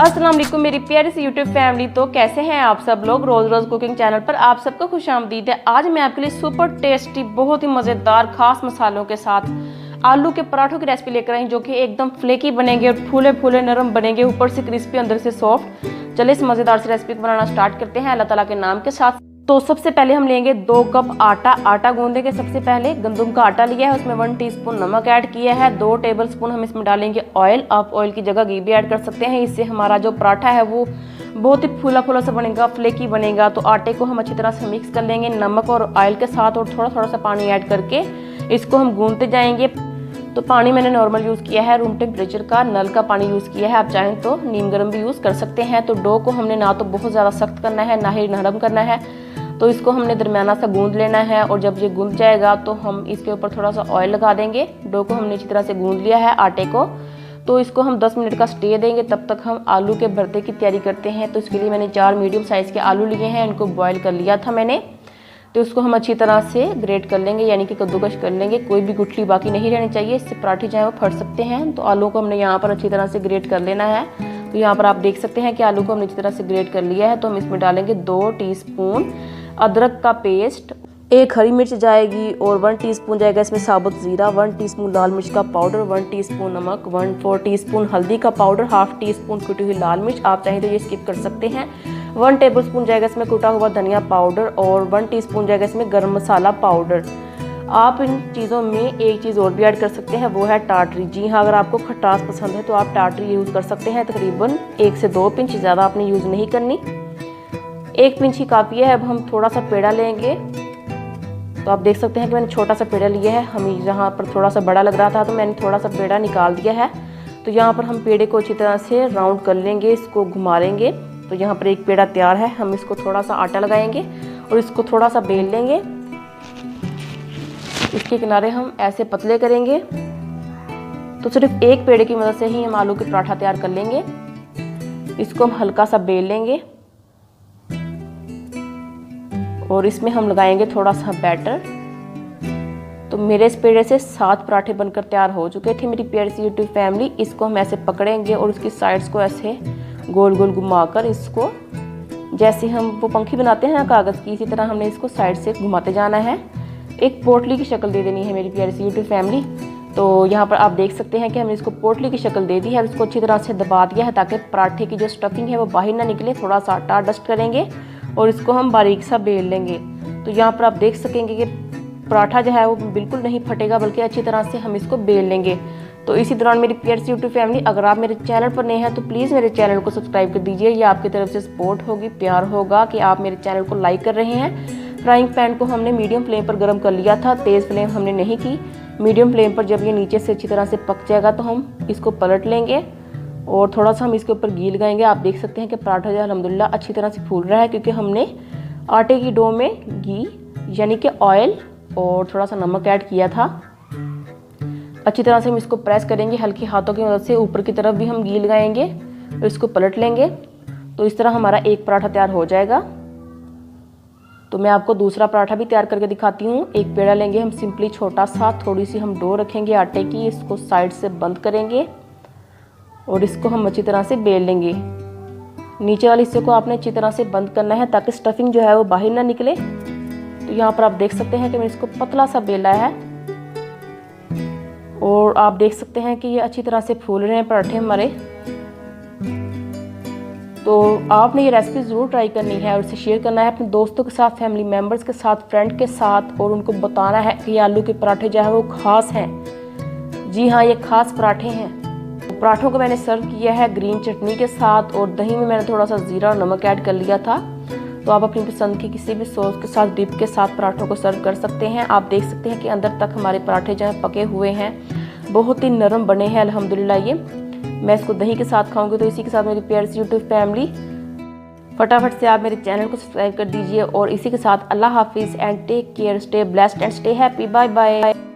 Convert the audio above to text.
अस्सलाम वालेकुम मेरी प्यारी सी यूट्यूब फैमिली। तो कैसे हैं आप सब लोग। रोज़ कुकिंग चैनल पर आप सबको खुशामदीद है। आज मैं आपके लिए सुपर टेस्टी बहुत ही मज़ेदार खास मसालों के साथ आलू के पराठों की रेसिपी लेकर आई, जो कि एकदम फ्लेकी बनेंगे और फूले फूले नरम बनेंगे, ऊपर से क्रिस्पी अंदर से सॉफ्ट। चलिए इस मज़ेदार सी रेसिपी को बनाना स्टार्ट करते हैं अल्लाह ताला के नाम के साथ। तो सबसे पहले हम लेंगे 2 कप आटा गूंदेंगे। सबसे पहले गंदम का आटा लिया है, उसमें 1 टीस्पून नमक ऐड किया है। 2 टेबलस्पून हम इसमें डालेंगे ऑयल। आप ऑयल की जगह घी भी ऐड कर सकते हैं। इससे हमारा जो पराठा है वो बहुत ही फूला फूला सा बनेगा, फ्लेकी बनेगा। तो आटे को हम अच्छी तरह से मिक्स कर लेंगे नमक और ऑयल के साथ, और थोड़ा थोड़ा सा पानी ऐड करके इसको हम गूंदते जाएंगे। तो पानी मैंने नॉर्मल यूज़ किया है, रूम टेम्परेचर का नल का पानी यूज़ किया है। आप चाहें तो नीम गर्म भी यूज़ कर सकते हैं। तो डो को हमने ना तो बहुत ज़्यादा सख्त करना है ना ही नरम करना है, तो इसको हमने दरमियाना सा गूंद लेना है। और जब ये गूंद जाएगा तो हम इसके ऊपर थोड़ा सा ऑयल लगा देंगे। डो को हमने अच्छी तरह से गूंद लिया है आटे को। तो इसको हम 10 मिनट का स्टे देंगे। तब तक हम आलू के भरते की तैयारी करते हैं। तो इसके लिए मैंने 4 मीडियम साइज़ के आलू लिए हैं, इनको बॉयल कर लिया था मैंने। तो इसको हम अच्छी तरह से ग्रेट कर लेंगे, यानी कि कद्दूकश कर लेंगे। कोई भी गुठली बाकी नहीं रहनी चाहिए, इससे पराठे चाहे वो फट सकते हैं। तो आलू को हमने यहाँ पर अच्छी तरह से ग्रेट कर लेना है। तो यहाँ पर आप देख सकते हैं कि आलू को हमने अच्छी तरह से ग्रेट कर लिया है। तो हम इसमें डालेंगे 2 टीस्पून अदरक का पेस्ट, 1 हरी मिर्च जाएगी, और 1 टीस्पून जाएगा इसमें साबुत ज़ीरा, 1 टीस्पून लाल मिर्च का पाउडर, 1 टीस्पून नमक, 1/4 टीस्पून हल्दी का पाउडर, ½ टीस्पून कुटी हुई लाल मिर्च। आप चाहें तो ये स्किप कर सकते हैं। 1 टेबलस्पून जाएगा इसमें कुटा हुआ धनिया पाउडर, और 1 टीस्पून जाएगा इसमें गरम मसाला पाउडर। आप इन चीज़ों में एक चीज़ और भी ऐड कर सकते हैं, वो है टाटरी। जी हाँ, अगर आपको खटास पसंद है तो आप टाटरी यूज़ कर सकते हैं। तकरीबन 1 से 2 पिंच, ज़्यादा आपने यूज़ नहीं करनी, 1 पिंच ही काफ़ी है। अब हम थोड़ा सा पेड़ा लेंगे। तो आप देख सकते हैं कि मैंने छोटा सा पेड़ा लिया है। हमें यहाँ पर थोड़ा सा बड़ा लग रहा था तो मैंने थोड़ा सा पेड़ा निकाल दिया है। तो यहाँ पर हम पेड़े को अच्छी तरह से राउंड कर लेंगे, इसको घुमा लेंगे। तो यहाँ पर एक पेड़ा तैयार है। हम इसको थोड़ा सा आटा लगाएंगे और इसको थोड़ा सा बेल लेंगे। इसके किनारे हम ऐसे पतले करेंगे। तो सिर्फ एक पेड़े की मदद से ही हम आलू के पराठा तैयार कर लेंगे। इसको हम हल्का सा बेल लेंगे और इसमें हम लगाएंगे थोड़ा सा बैटर। तो मेरे इस पेड़े से 7 पराठे बनकर तैयार हो चुके थे मेरी प्यारी सी यूट्यूब फैमिली। इसको हम ऐसे पकड़ेंगे और उसकी साइड्स को ऐसे गोल गोल घुमाकर, इसको जैसे हम वो पंखी बनाते हैं ना कागज़ की, इसी तरह हमने इसको साइड से घुमाते जाना है। एक पोटली की शक्ल दे देनी है मेरी प्यारी सी यूट्यूब फैमिली। तो यहाँ पर आप देख सकते हैं कि हमने इसको पोटली की शक्ल दे दी है। इसको अच्छी तरह से दबा दिया है ताकि पराठे की जो स्टफिंग है वो बाहर ना निकले। थोड़ा सा आटा डस्ट करेंगे और इसको हम बारीक सा बेल लेंगे। तो यहाँ पर आप देख सकेंगे कि पराठा जो है वो बिल्कुल नहीं फटेगा, बल्कि अच्छी तरह से हम इसको बेल लेंगे। तो इसी दौरान मेरी प्यारी सी यूट्यूब फैमिली, अगर आप मेरे चैनल पर नए हैं तो प्लीज़ मेरे चैनल को सब्सक्राइब कर दीजिए। ये आपकी तरफ से सपोर्ट होगी, प्यार होगा कि आप मेरे चैनल को लाइक कर रहे हैं। फ्राइंग पैन को हमने मीडियम फ्लेम पर गर्म कर लिया था, तेज़ फ्लेम हमने नहीं की। मीडियम फ्लेम पर जब ये नीचे से अच्छी तरह से पक जाएगा तो हम इसको पलट लेंगे और थोड़ा सा हम इसके ऊपर घी लगाएंगे। आप देख सकते हैं कि पराठा जो अल्हम्दुलिल्लाह अच्छी तरह से फूल रहा है, क्योंकि हमने आटे की डो में घी यानी कि ऑयल और थोड़ा सा नमक ऐड किया था। अच्छी तरह से हम इसको प्रेस करेंगे हल्के हाथों की मदद से। ऊपर की तरफ भी हम घी लगाएंगे और इसको पलट लेंगे। तो इस तरह हमारा एक पराठा तैयार हो जाएगा। तो मैं आपको दूसरा पराठा भी तैयार करके दिखाती हूँ। एक पेड़ा लेंगे हम सिंपली छोटा सा, थोड़ी सी हम डो रखेंगे आटे की, इसको साइड से बंद करेंगे और इसको हम अच्छी तरह से बेल लेंगे। नीचे वाले हिस्से को आपने अच्छी तरह से बंद करना है ताकि स्टफिंग जो है वो बाहर ना निकले। तो यहाँ पर आप देख सकते हैं कि मैंने इसको पतला सा बेला है और आप देख सकते हैं कि ये अच्छी तरह से फूल रहे हैं पराठे हमारे। तो आपने ये रेसिपी ज़रूर ट्राई करनी है और इसे शेयर करना है अपने दोस्तों के साथ, फैमिली मेम्बर्स के साथ, फ्रेंड के साथ, और उनको बताना है कि ये आलू के पराठे जो है वो ख़ास हैं। जी हाँ, ये ख़ास पराठे हैं। पराठों को मैंने सर्व किया है ग्रीन चटनी के साथ, और दही में मैंने थोड़ा सा ज़ीरा और नमक ऐड कर लिया था। तो आप अपनी पसंद की किसी भी सॉस के साथ, डिप के साथ पराठों को सर्व कर सकते हैं। आप देख सकते हैं कि अंदर तक हमारे पराठे जो है पके हुए हैं, बहुत ही नरम बने हैं अल्हम्दुलिल्लाह। ये मैं इसको दही के साथ खाऊंगी। तो इसी के साथ मेरी प्यारी सी यूट्यूब फैमिली, फटाफट से आप मेरे चैनल को सब्सक्राइब कर दीजिए। और इसी के साथ अल्लाह हाफिज़ and take care, stay blessed and stay happy. Bye bye.